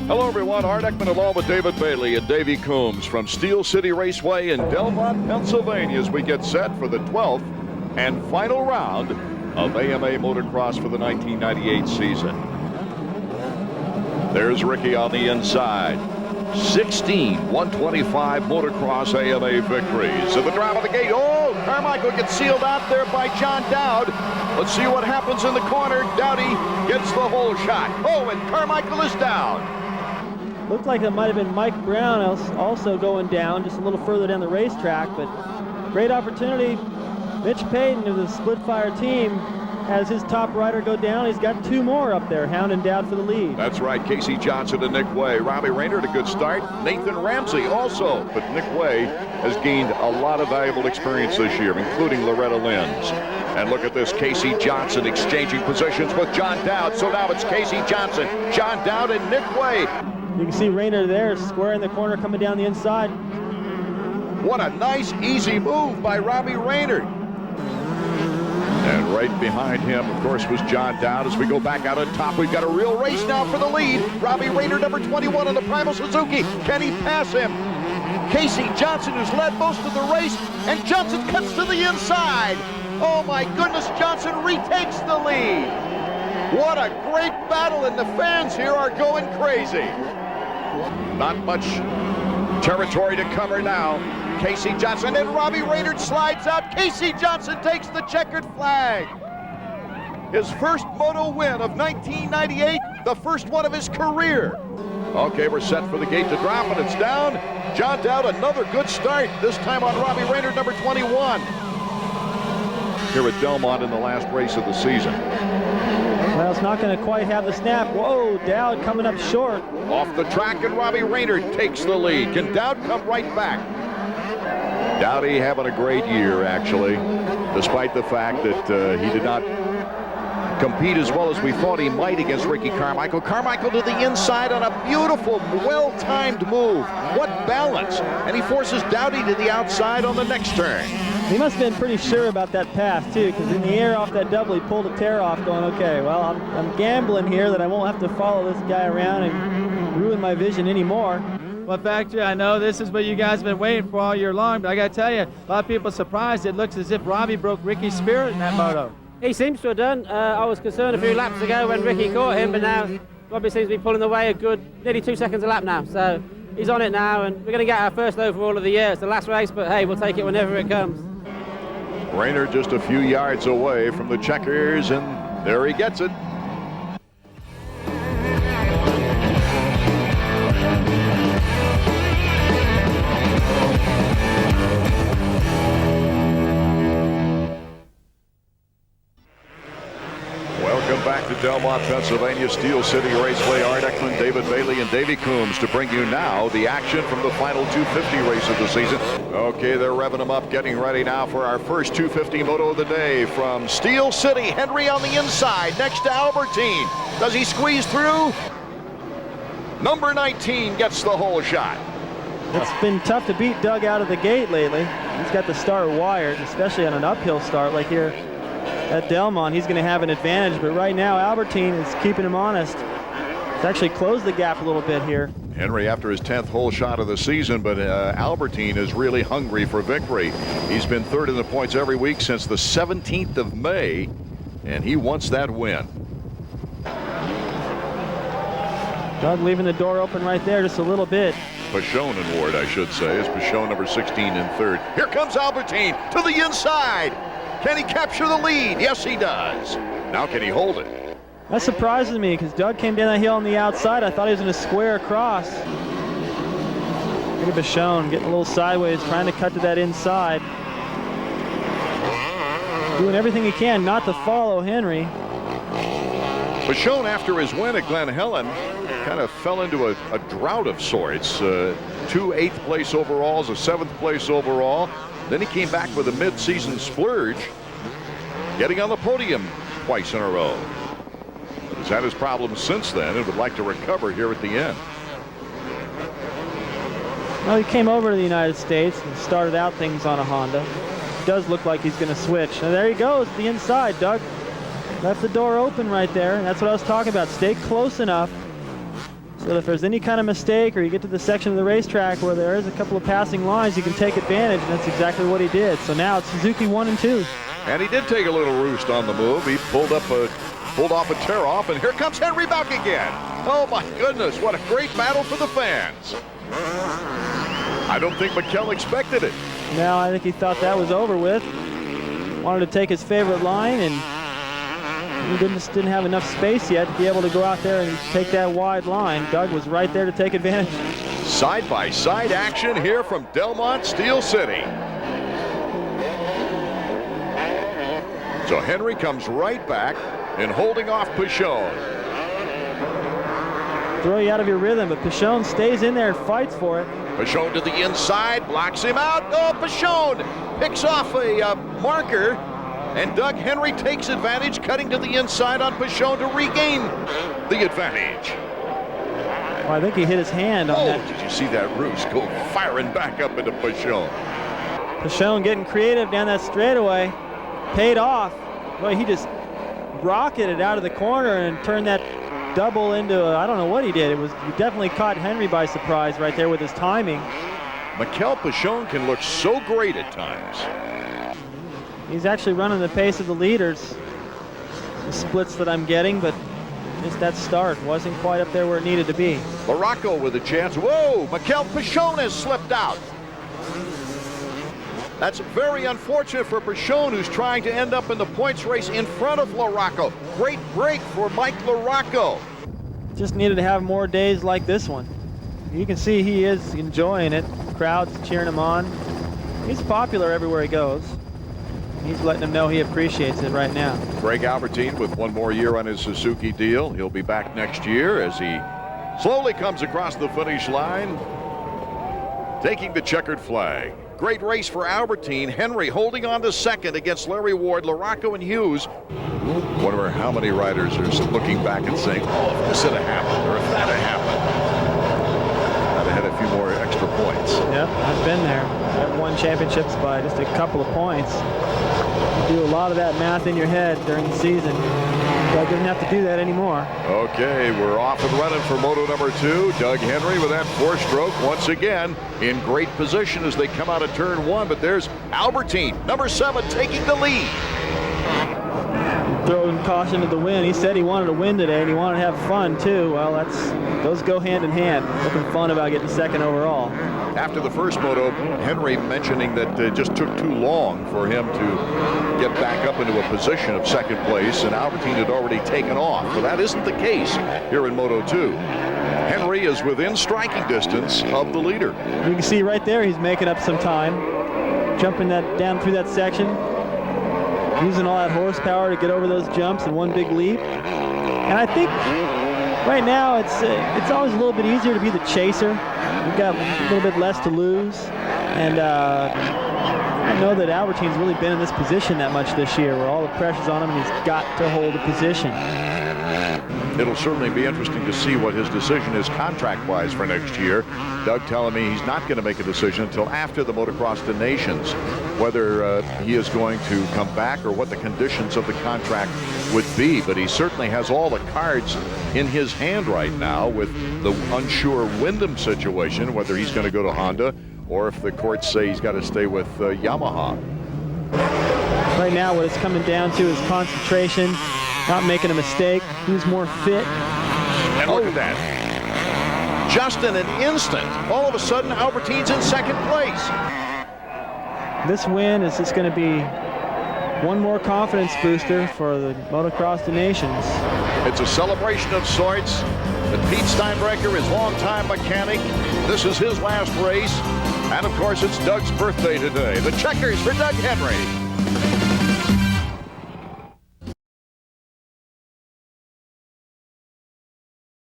Hello, everyone. Art Ekman along with David Bailey and Davey Coombs from Steel City Raceway in Delmont, Pennsylvania, as we get set for the 12th and final round of AMA Motocross for the 1998 season. There's Ricky on the inside. 16 125 motocross AMA victories. So the drive of the gate. Oh, Carmichael gets sealed out there by John Dowd. Let's see what happens in the corner. Dowdy gets the hole shot. Oh, and Carmichael is down. Looked like it might have been Mike Brown also going down just a little further down the racetrack, but great opportunity. Mitch Payton of the Split Fire team has his top rider go down. He's got two more up there, hounding Dowd for the lead. That's right. Casey Johnson and Nick Way. Robbie Rayner, a good start. Nathan Ramsey also. But Nick Way has gained a lot of valuable experience this year, including Loretta Lynn's. And look at this. Casey Johnson exchanging positions with John Dowd. So now it's Casey Johnson, John Dowd, and Nick Way. You can see Rayner there, square in the corner, coming down the inside. What a nice, easy move by Robbie Rayner. And right behind him, of course, was John Dowd. As we go back out on top, we've got a real race now for the lead. Robbie Rayner, number 21 on the Primal Suzuki. Can he pass him? Casey Johnson, who's led most of the race, and Johnson cuts to the inside. Oh my goodness, Johnson retakes the lead. What a great battle, and the fans here are going crazy. Not much territory to cover now. Casey Johnson and Robbie Rayner slides out. Casey Johnson takes the checkered flag. His first moto win of 1998, the first one of his career. Okay, we're set for the gate to drop, and it's down. John Dowd, another good start, this time on Robbie Rayner, number 21. Here at Delmont in the last race of the season. Well, it's not going to quite have the snap. Whoa, Dowd coming up short. Off the track, and Robbie Rayner takes the lead. Can Dowd come right back? Dowdy having a great year, actually, despite the fact that he did not compete as well as we thought he might against Ricky Carmichael. Carmichael to the inside on a beautiful, well-timed move. What balance. And he forces Dowdy to the outside on the next turn. He must have been pretty sure about that pass, too, because in the air off that double, he pulled a tear off going, okay, well, I'm gambling here that I won't have to follow this guy around and ruin my vision anymore. Well, Factory, I know this is what you guys have been waiting for all year long, but I got to tell you, a lot of people are surprised. It looks as if Robbie broke Ricky's spirit in that moto. He seems to have done. I was concerned a few laps ago when Ricky caught him, but now Robbie seems to be pulling away a good nearly 2 seconds a lap now. So he's on it now, and we're going to get our first overall of the year. It's the last race, but hey, we'll take it whenever it comes. Rayner just a few yards away from the checkers, and there he gets it. Welcome back to Delmont, Pennsylvania, Steel City Raceway. Art Ekman, David Bailey, and Davey Coombs to bring you now the action from the final 250 race of the season. Okay, they're revving them up, getting ready now for our first 250 moto of the day from Steel City. Henry on the inside, next to Albertine. Does he squeeze through? Number 19 gets the hole shot. It's been tough to beat Doug out of the gate lately. He's got the start wired, especially on an uphill start like here at Delmont. He's going to have an advantage, but right now Albertine is keeping him honest. It's actually closed the gap a little bit here. Henry after his 10th hole shot of the season, but Albertine is really hungry for victory. He's been third in the points every week since the 17th of May, and he wants that win. Doug leaving the door open right there just a little bit. Pashone and Ward, I should say, is Pashone number 16 in third. Here comes Albertine to the inside. Can he capture the lead? Yes, he does. Now can he hold it? That surprises me because Doug came down that hill on the outside. I thought he was going to square across. Look at Pashone getting a little sideways, trying to cut to that inside. Doing everything he can not to follow Henry. Pashone, after his win at Glen Helen, kind of fell into a drought of sorts. 2 8th place overalls, a 7th place overall. Then he came back with a mid-season splurge, getting on the podium twice in a row. He's had his problems since then and would like to recover here at the end. Well, he came over to the United States and started out things on a Honda. It does look like he's going to switch. And there he goes, the inside. Doug left the door open right there. That's what I was talking about. Stay close enough so So if there's any kind of mistake or you get to the section of the racetrack where there is a couple of passing lines, you can take advantage, and that's exactly what he did. So now it's Suzuki 1 and 2. And he did take a little roost on the move. He pulled off a tear-off, and here comes Henry back again. Oh, my goodness, what a great battle for the fans. I don't think Mikel expected it. No, I think he thought that was over with. Wanted to take his favorite line, and he didn't have enough space yet to be able to go out there and take that wide line. Doug was right there to take advantage. Side-by-side action here from Delmont, Steel City. So Henry comes right back and holding off Pichon. Throw you out of your rhythm, but Pichon stays in there and fights for it. Pichon to the inside, blocks him out. Oh, Pichon picks off a marker, and Doug Henry takes advantage, cutting to the inside on Pichon to regain the advantage. Well, I think he hit his hand on that. Did you see that roost go firing back up into Pichon? Pichon getting creative down that straightaway. Paid off. Boy, he just rocketed out of the corner and turned that double into I don't know what he did. He definitely caught Henry by surprise right there with his timing. Mikel Pichon can look so great at times. He's actually running the pace of the leaders. The splits that I'm getting, but just that start wasn't quite up there where it needed to be. Larocco with a chance. Whoa, Mikel Pichon has slipped out. That's very unfortunate for Pichon, who's trying to end up in the points race in front of Larocco. Great break for Mike Larocco. Just needed to have more days like this one. You can see he is enjoying it. Crowds cheering him on. He's popular everywhere he goes. He's letting them know he appreciates it right now. Greg Albertijn with one more year on his Suzuki deal. He'll be back next year as he slowly comes across the finish line, taking the checkered flag. Great race for Albertijn. Henry holding on to second against Larry Ward, Larocco, and Hughes. Wonder how many riders are looking back and saying, oh, if this had happened, or if that had happened. I'd have had a few more extra points. Yep, I've been there. I've won championships by just a couple of points. You do a lot of that math in your head during the season. Doug doesn't have to do that anymore. Okay, we're off and running for moto number 2. Doug Henry with that 4-stroke once again in great position as they come out of turn 1. But there's Albertijn, number 7, taking the lead. Throwing caution to the wind. He said he wanted to win today and he wanted to have fun too. Well, those go hand in hand. Looking fun about getting second overall. After the first moto, Henry mentioning that it just took too long for him to get back up into a position of second place, and Albertijn had already taken off. But that isn't the case here in Moto 2. Henry is within striking distance of the leader. You can see right there he's making up some time, jumping that down through that section, using all that horsepower to get over those jumps in one big leap. And I think right now it's always a little bit easier to be the chaser. We've got a little bit less to lose, and I don't know that Albertine's really been in this position that much this year, where all the pressure's on him and he's got to hold a position. It'll certainly be interesting to see what his decision is contract-wise for next year. Doug telling me he's not going to make a decision until after the Motocross the Nations, whether he is going to come back or what the conditions of the contract would be. But he certainly has all the cards in his hand right now with the unsure Wyndham situation, whether he's going to go to Honda or if the courts say he's got to stay with Yamaha. Right now what it's coming down to is concentration, not making a mistake, who's more fit. And look at that. Just in an instant, all of a sudden Albertine's in second place. This win is just going to be one more confidence booster for the Motocross the Nations. It's a celebration of sorts. But Pete Steinbrecher is longtime mechanic. This is his last race. And of course, it's Doug's birthday today. The checkers for Doug Henry.